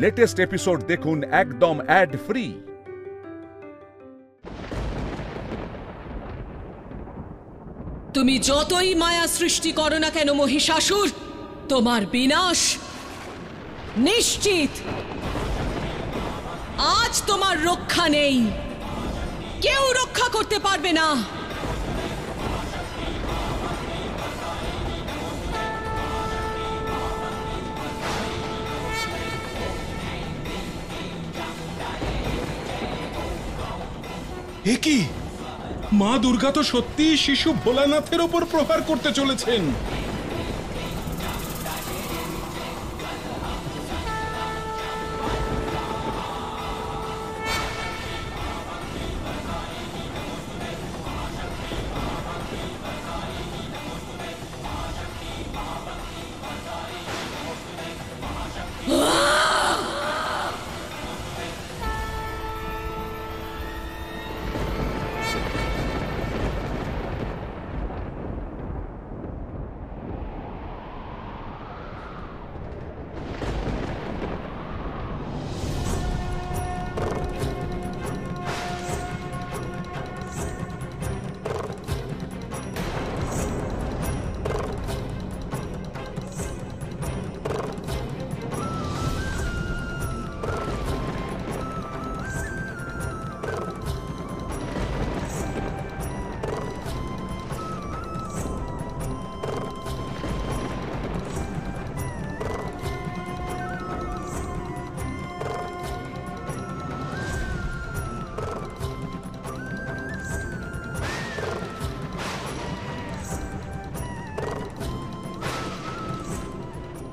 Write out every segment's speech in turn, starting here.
Latest episode দেখুন একদম add free. তুমি যতই মায়া সৃষ্টি করো না কেন মহিষাসুর, তোমার বিনাশ নিশ্চিত। আজ তোমার রক্ষা নেই, কেউ রক্ষা করতে পারবে না। এ কি, মা দুর্গা তো সত্যি শিশু ভোলানাথের ওপর প্রহার করতে চলেছেন।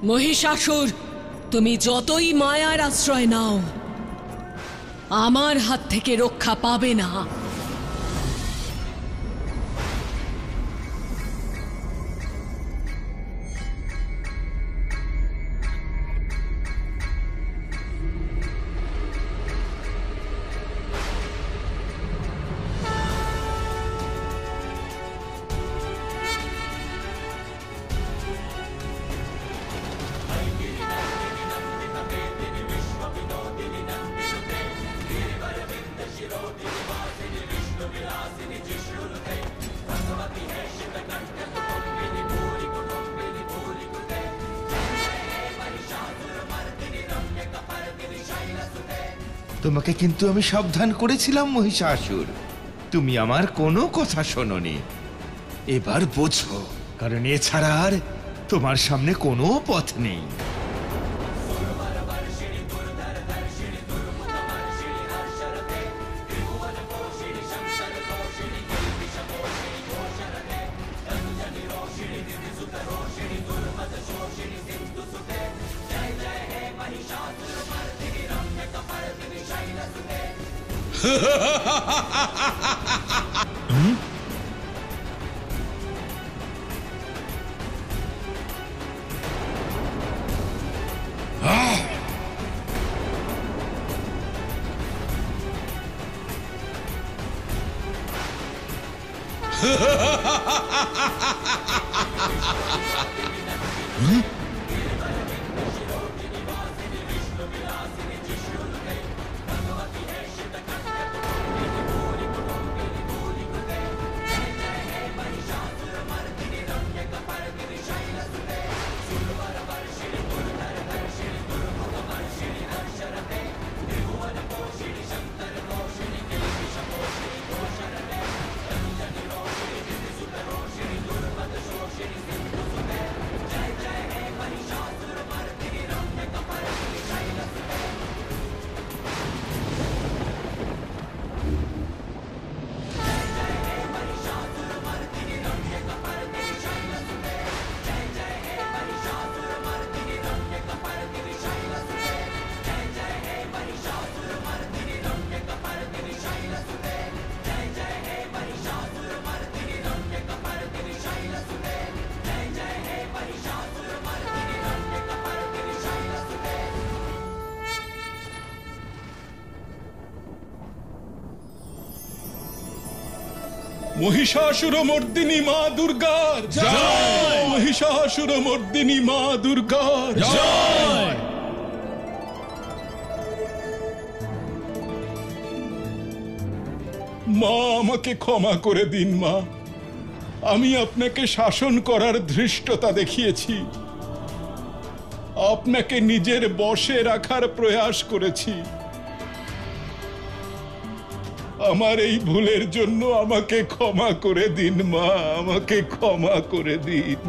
মহিষাসুর, তুমি যতই মায়ার আশ্রয় নাও, আমার হাত থেকে রক্ষা পাবে না। তোমাকে কিন্তু আমি সাবধান করেছিলাম মহিষাসুর, তুমি আমার কোনো কথা শোনোনি। এবার বোঝো, কারণ এছাড়া আর তোমার সামনে কোনো পথ নেই। মহিষাসুরমর্দিনী মা দুর্গার জয়! মহিষাসুরমর্দিনী মা দুর্গার জয়! মা, আমাকে ক্ষমা করে দিন মা। আমি আপনাকে শাসন করার ধৃষ্টতা দেখিয়েছি, আপনাকে নিজের বশে রাখার প্রয়াস করেছি। আমার এই ভুলের জন্য আমাকে ক্ষমা করে দিন মা, আমাকে ক্ষমা করে দিন।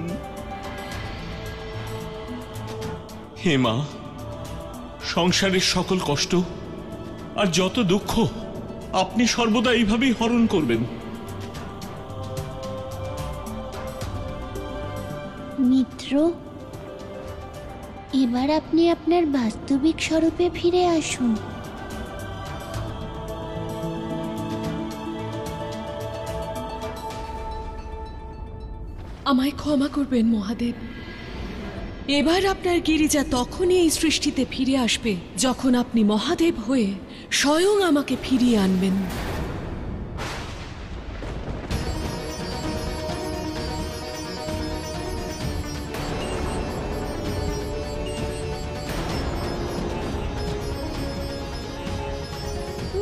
হে মা, সংসারের সকল কষ্ট আর যত দুঃখ আপনি সর্বদা এইভাবেই হরণ করবেন। মিত্র, এবার আপনি আপনার বাস্তবিক স্বরূপে ফিরে আসুন। আমায় ক্ষমা করবেন মহাদেব। এবার আপনার গিরিজা তখনই এই সৃষ্টিতে ফিরে আসবে যখন আপনি মহাদেব হয়ে স্বয়ং আমাকে ফিরিয়ে আনবেন।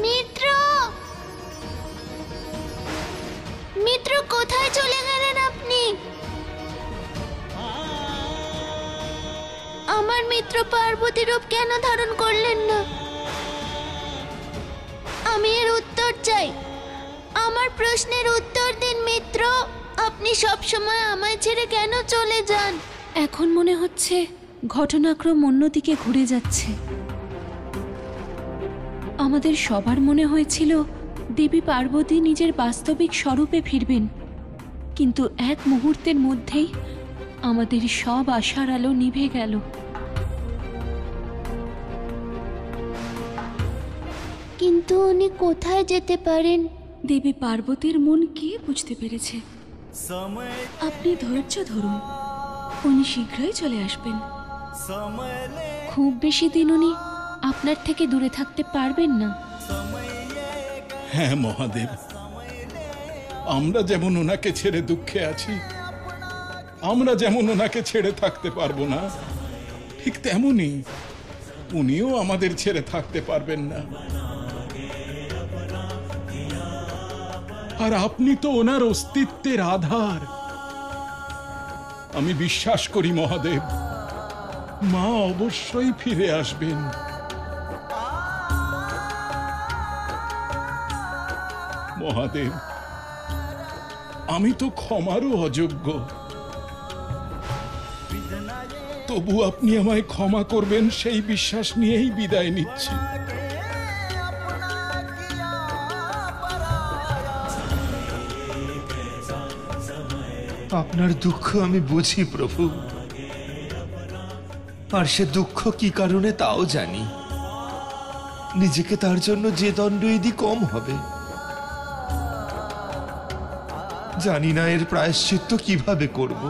মিত্র, মিত্র, কোথায় চলে গেলেন আপনি? আমার মিত্র পার্বতী রূপ কেন ধারণ করলেন না? আমি এর উত্তর চাই। আমার প্রশ্নের উত্তর দিন মিত্র। আপনি সব সময় আমায় ছেড়ে কেন চলে যান? এখন মনে হচ্ছে ঘটনাক্রম অন্যদিকে ঘুরে যাচ্ছে। আমাদের সবার মনে হয়েছিল দেবী পার্বতী নিজের বাস্তবিক স্বরূপে ফিরবেন, কিন্তু এক মুহূর্তের মধ্যেই আমাদের সব আশার আলো নিভে গেল। কিন্তু উনি কোথায় যেতে পারেন? দেবী পার্বতীর মন কে বুঝতে পেরেছে? আপনি ধৈর্য ধরুন, উনি শীঘ্রই চলে আসবেন। খুব বেশি দিন উনি আপনার থেকে দূরে থাকতে পারবেন না। হ্যাঁ মহাদেব, আমরা যেমন ওনাকে ছেড়ে দুঃখে আছি, আমরা যেমন ওনাকে ছেড়ে থাকতে পারবো না, ঠিক তেমনি উনিও আমাদের ছেড়ে থাকতে পারবেন না। আর আপনি তো ওনার অস্তিত্বের আধার। আমি বিশ্বাস করি মহাদেব, মা অবশ্যই ফিরে আসবেন। মহাদেব, আমি তো ক্ষমারও অযোগ্য, তবু আপনি আমায় ক্ষমা করবেন সেই বিশ্বাস নিয়েই বিদায় নিচ্ছি। আপনার দুঃখ আমি বুঝি প্রভু, আর সে দুঃখ কি কারণে তাও জানি। নিজেকে তার জন্য যে দণ্ডই দিই কম হবে। জানি না এর প্রায়শ্চিত্ত কিভাবে করব।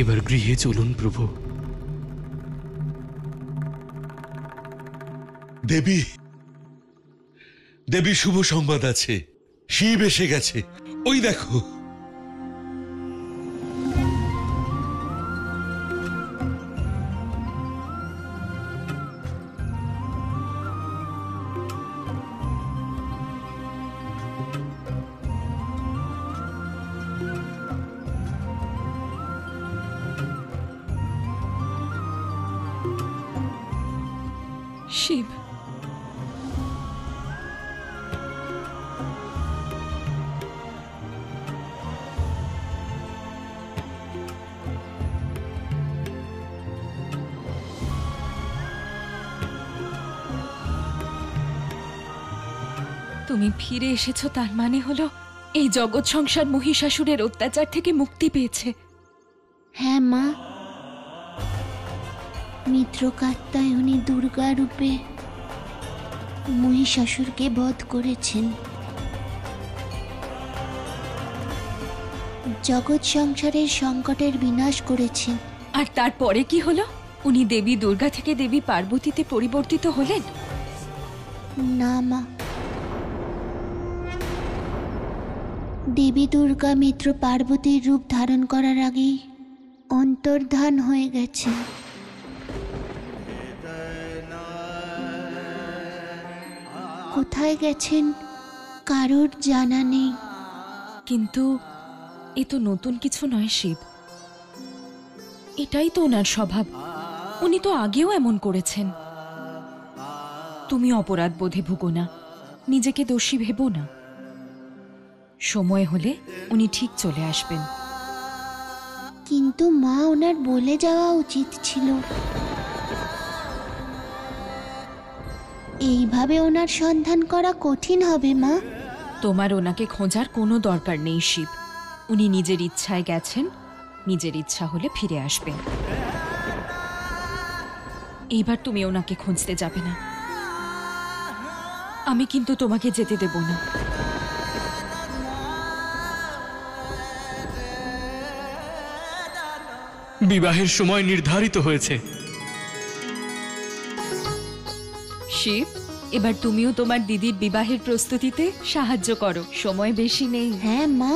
এবার গৃহে চলুন প্রভু। দেবী, দেবী, শুভ সংবাদ আছে। শিব এসে গেছে, ওই দেখো। শিব, তুমি ফিরে এসেছো, তার মানে হলো এই জগৎ সংসার মহিষাসুরের অত্যাচার থেকে মুক্তি পেয়েছে। হ্যাঁ মা, মিত্র কাত্যায়নী দুর্গা রূপে মহিষাসুরকে বধ করেছেন। জগৎ সংসারের সংকটের বিনাশ করেছেন। আর তারপরে কি হলো? উনি দেবী দুর্গা থেকে দেবী পার্বতীতে পরিবর্তিত হলেন? না মা, দেবী দুর্গা মিত্র পার্বতীর রূপ ধারণ করার আগেই অন্তর্ধান হয়ে গেছেন। কোথায় গেছেন কারোর জানা নেই। কিন্তু এ তো নতুন কিছু নয় শিব, এটাই তো ওনার স্বভাব। উনি তো আগেও এমন করেছেন। তুমি অপরাধ বোধে ভুগো না, নিজেকে দোষী ভেবো না। সময় হলে উনি ঠিক চলে আসবেন। কিন্তু মা, ওনার বলে যাওয়া উচিত ছিল। এইভাবে ওনার সন্ধান করা কঠিন হবে মা। তোমার ওনাকে খোঁজার কোনো দরকার নেই শিব। উনি নিজের ইচ্ছায় গেছেন, নিজের ইচ্ছা হলে ফিরে আসবেন। এইবার তুমি ওনাকে খুঁজতে যাবে না, আমি কিন্তু তোমাকে যেতে দেব না। বিবাহের সময় নির্ধারিত হয়েছে। শিব, এবার তুমিও তোমার দিদির বিবাহের প্রস্তুতিতে সাহায্য করো, সময় বেশি নেই। হ্যাঁ মা,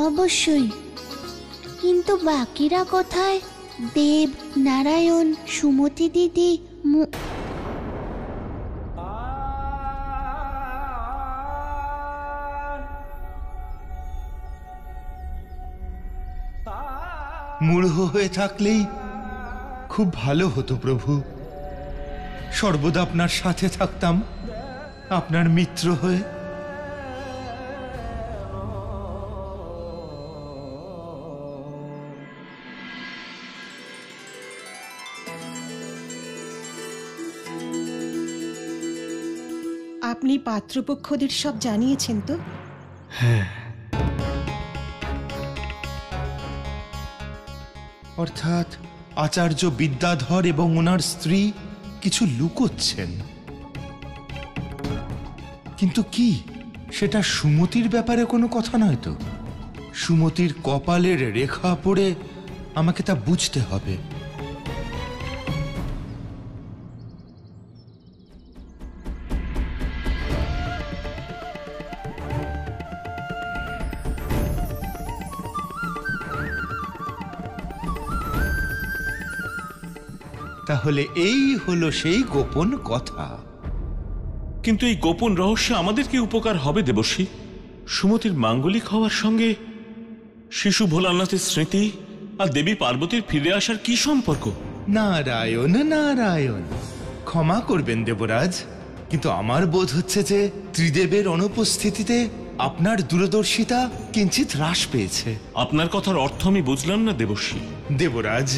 অবশ্যই। কিন্তু বাকিরা কোথায়? দেব, নারায়ণ, সুমতি দিদি, মূঢ় হয়ে থাকলেই খুব ভালো হতো প্রভু। সর্বদা আপনার সাথে থাকতাম, আপনার মিত্র হয়ে। আপনি পাত্রপক্ষদের সব জানিয়েছেন তো? হ্যাঁ। অর্থাৎ আচার্য বিদ্যাধর এবং ওনার স্ত্রী কিছু লুকোচ্ছেন। কিন্তু কি সেটা সুমতির ব্যাপারে কোনো কথা নয় তো? সুমতির কপালের রেখা পড়ে আমাকে তা বুঝতে হবে। তাহলে এই হলো সেই গোপন কথা। কিন্তু এই গোপন রহস্যে আমাদের কি উপকার হবে দেবশ্রী? সুমতির মাঙ্গলিক হওয়ার সঙ্গে শিশু ভোলানাথের স্মৃতি আর দেবী পার্বতীর ফিরে আসার কি সম্পর্ক? নারায়ণ নারায়ণ, ক্ষমা করবেন দেবরাজ, কিন্তু আমার বোধ হচ্ছে যে ত্রিদেবের অনুপস্থিতিতে আপনার দূরদর্শিতা কিঞ্চিত হ্রাস পেয়েছে। আপনার কথার অর্থ আমি বুঝলাম না দেবশ্রী। দেবরাজ,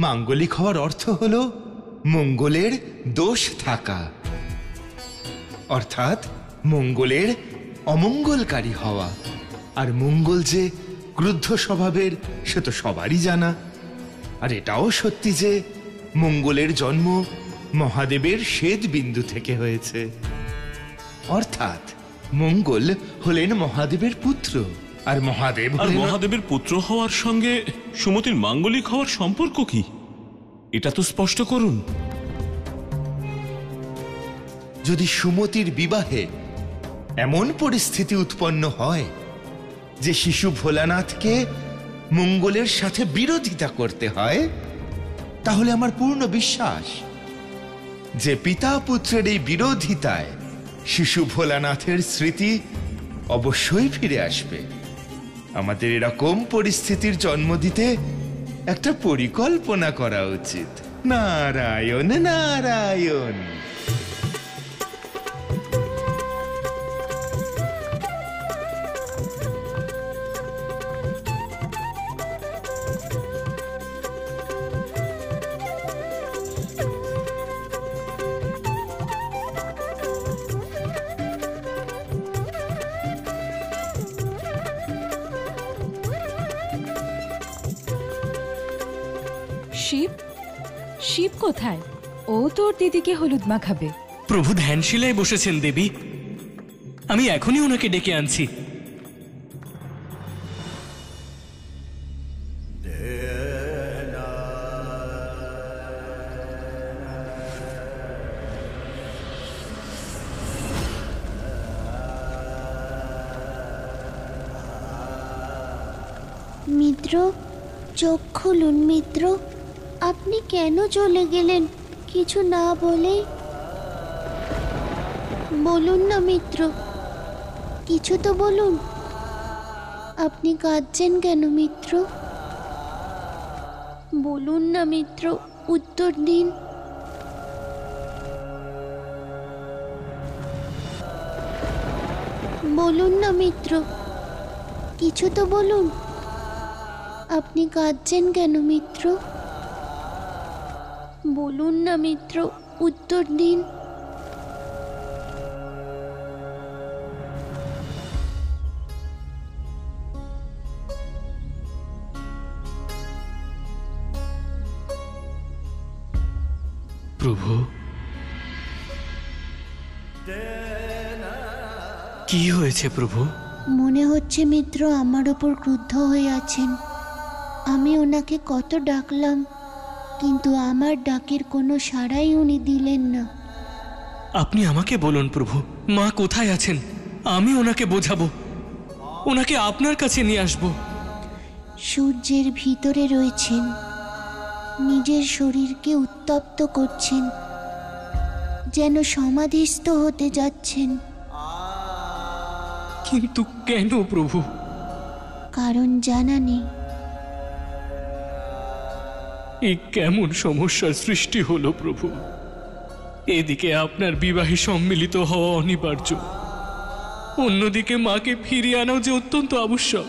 মাঙ্গলিক হওয়ার অর্থ হলো মঙ্গলের দোষ থাকা, অর্থাৎ মঙ্গলের অমঙ্গলকারী হওয়া। আর মঙ্গল যে ক্রুদ্ধ স্বভাবের সে তো সবারই জানা। আর এটাও সত্যি যে মঙ্গলের জন্ম মহাদেবের শ্বেত বিন্দু থেকে হয়েছে। অর্থাৎ মঙ্গল হলেন মহাদেবের পুত্র, আর মহাদেবের পুত্র হওয়ার সঙ্গে সুমতির মাঙ্গলিক হওয়ার সম্পর্ক কি? এটা তো স্পষ্ট করুন। যদি সুমতির বিবাহে এমন পরিস্থিতি উৎপন্ন হয় যে শিশু ভোলানাথকে মঙ্গলের সাথে বিরোধিতা করতে হয়, তাহলে আমার পূর্ণ বিশ্বাস যে পিতা পুত্রের এই বিরোধিতায় শিশু ভোলানাথের স্মৃতি অবশ্যই ফিরে আসবে। আমাদের এরকম পরিস্থিতির জন্ম দিতে একটা পরিকল্পনা করা উচিত। নারায়ণ নারায়ণ। শিব, শিব কোথায়? ও তোর দিদিকে হলুদ মাখাবে। প্রভু ধ্যানশিলায় বসেছেন দেবী, আমি এখনই ওনাকে ডেকে আনছি। মিত্র, চোখ খুলুন মিত্র, আপনি কেন চলে গেলেন কিছু না বলে? বলুন না মিত্র, কিছু তো বলুন। আপনি কাঁদছেন কেন মিত্র? বলুন না মিত্র, উত্তর দিন। বলুন না মিত্র, কিছু তো বলুন। আপনি কাঁদছেন কেন মিত্র? বলুন না মিত্র, উত্তর দিন। প্রভু, কি হয়েছে প্রভু? মনে হচ্ছে মিত্র আমার ওপর ক্রুদ্ধ হয়ে আছেন। আমি ওনাকে কত ডাকলাম, কিন্তু আমার ডাকের কোনো সাড়াই উনি দিলেন না। আপনি আমাকে বলুন প্রভু, মা কোথায় আছেন? আমি ওনাকে বোঝাবো, ওনাকে আপনার কাছে নিয়ে আসবো। সূর্যের ভিতরে রয়েছেন, নিজের শরীরকে উত্তপ্ত করছেন, যেন সমাধিস্থ হতে যাচ্ছেন। কিন্তু কেন প্রভু? কারণ জানা নেই। এই কেমন সমস্যার সৃষ্টি হলো প্রভু? এদিকে আপনার বিবাহে সম্মিলিত হওয়া অনিবার্য, অন্যদিকে মাকে ফিরিয়ে আনাও যে অত্যন্ত আবশ্যক।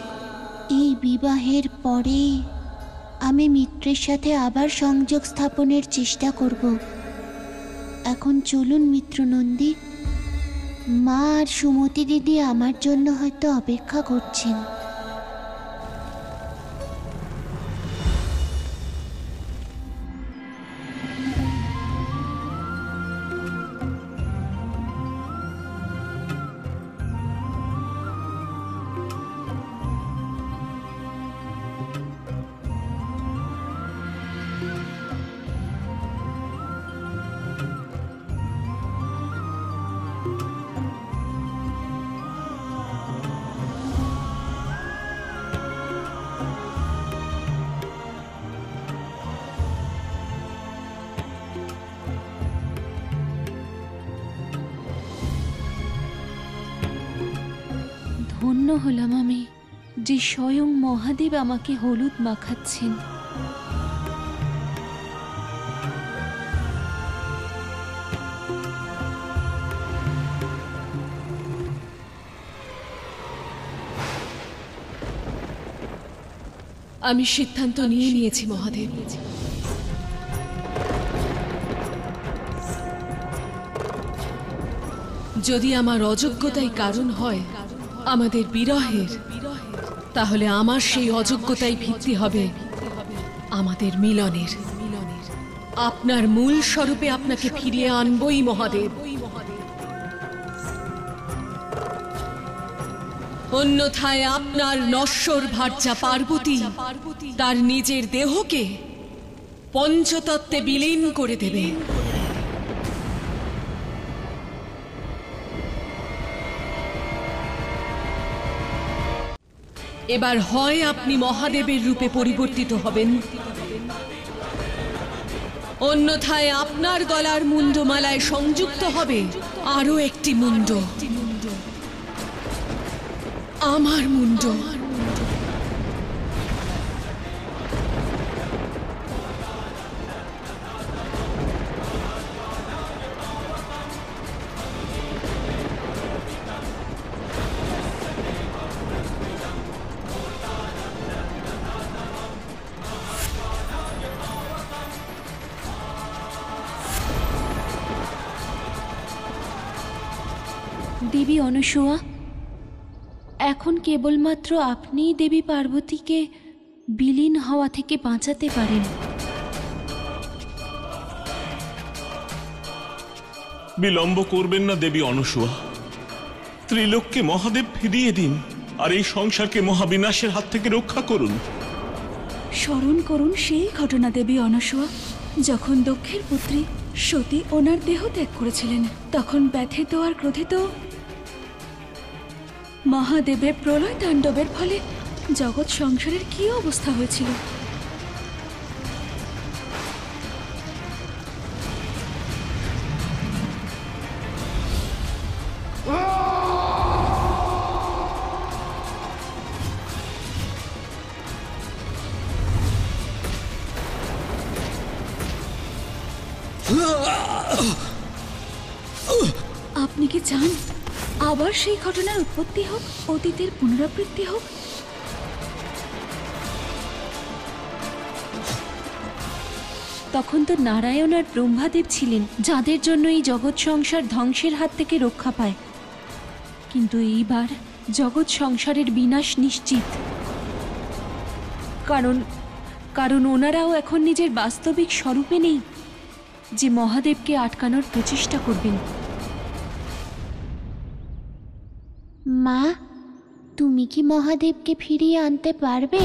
এই বিবাহের পরে আমি মিত্রের সাথে আবার সংযোগ স্থাপনের চেষ্টা করব। এখন চলুন মিত্রনন্দী, মা আর সুমতি দিদি আমার জন্য হয়তো অপেক্ষা করছেন। ধন্য হলাম আমি যে স্বয়ং মহাদেব আমাকে হলুদ মাখাচ্ছেন। আমি সিদ্ধান্ত নিয়ে নিয়েছি মহাদেব। যদি আমার অযোগ্যতাই কারণ হয় আমাদের বিরহের, তাহলে আমার সেই অযোগ্যতাই ভিত্তি হবে আমাদের মিলনের। আপনার মূল স্বরূপে আপনাকে ফিরিয়ে আনবই মহাদেব। অন্যথায় আপনার নশ্বর ভার্যা পার্বতী তার নিজের দেহকে পঞ্চতত্ত্বে বিলীন করে দেবে। এবার হয় আপনি মহাদেবের রূপে পরিবর্তিত হবেন, অন্যথায় আপনার গলার মুন্ডমালায় সংযুক্ত হবে আরো একটি মুন্ড, আমার মুন্ড। দেবী অনসূয়া, এখন কেবলমাত্র আপনিই দেবী পার্বতীকে বিলীন হওয়া থেকে বাঁচাতে পারেন। বিলম্ব করবেন না দেবী অনসূয়া, ত্রিলোককে মহাদেব ফিরিয়ে দিন আর এই সংসারকে মহাবিনাশের হাত থেকে রক্ষা করুন। স্মরণ করুন সেই ঘটনা দেবী অনসূয়া, যখন দক্ষের পুত্রী সতী ওনার দেহ ত্যাগ করেছিলেন। তখন ব্যথিত আর ক্রোধিত মহাদেবের প্রলয় তাণ্ডবের ফলে জগৎ সংসারের কি অবস্থা হয়েছিল। আপনি কি চান আবার সেই ঘটনার উৎপত্তি হোক, অতীতের পুনরাবৃত্তি হোক? তখন তো নারায়ণ আর ব্রহ্মাদেব ছিলেন, যাদের জন্য এই জগৎ সংসার ধ্বংসের হাত থেকে রক্ষা পায়। কিন্তু এইবার জগৎ সংসারের বিনাশ নিশ্চিত, কারণ ওনারাও এখন নিজের বাস্তবিক স্বরূপে নেই, যে মহাদেবকে আটকানোর প্রচেষ্টা করবেন। মা, তুমি কি মহাদেবকে ফিরিয়ে আনতে পারবে?